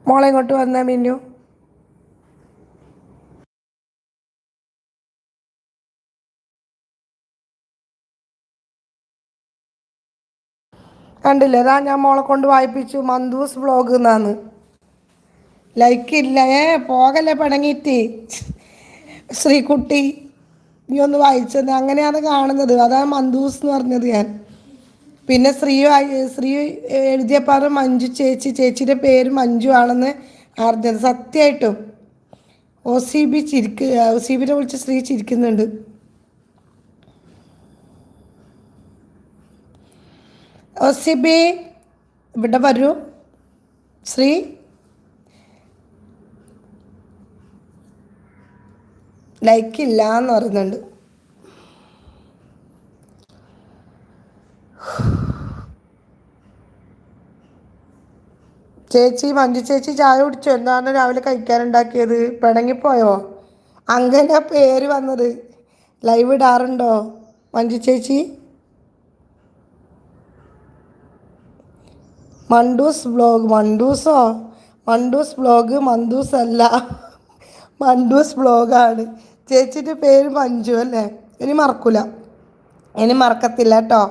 മോളെ ഇങ്ങോട്ട് വന്നാ മിന്നു. കണ്ടില്ലേ, അതാ ഞാൻ മോളെ കൊണ്ട് വായിപ്പിച്ചു. മന്ദൂസ് വ്ളോഗ് എന്നാന്ന്. ലൈക്ക് ഇല്ല. പോകല്ലേ പിണങ്ങിയിട്ട്. ശ്രീകുട്ടി നീ ഒന്ന് വായിച്ചത് അങ്ങനെയാണ് കാണുന്നത്. അതാണ് മന്ദൂസ് എന്ന് പറഞ്ഞത് ഞാൻ. പിന്നെ ശ്രീ എഴുതിയപ്പോൾ മഞ്ജു ചേച്ചിയുടെ പേര് മഞ്ജു ആണെന്ന് അറിഞ്ഞത്. സത്യമായിട്ടും ഒ സി ബിനെ വിളിച്ച് ശ്രീ ചിരിക്കുന്നുണ്ട്. ഒ.സി.ബി ഇവിടെ വരൂ. ശ്രീ ലൈക്ക് ഇല്ല എന്ന് പറയുന്നുണ്ട്. മഞ്ജു ചേച്ചി ചായ കുടിച്ചോ? എന്താണ് രാവിലെ കഴിക്കാനുണ്ടാക്കിയത്? പിണങ്ങിപ്പോയോ? അങ്ങനെ പേര് വന്നത്. ലൈവ് ഇടാറുണ്ടോ മഞ്ജു ചേച്ചി? മണ്ടൂസ് വ്ളോഗ്. മണ്ടൂസ് വ്ളോഗ് മന്ദൂസ് അല്ല, മണ്ടൂസ് വ്ളോഗാണ്. ചേച്ചിൻ്റെ പേര് മഞ്ജു അല്ലേ? ഇനി മറക്കൂല, ഇനി മറക്കത്തില്ല കേട്ടോ.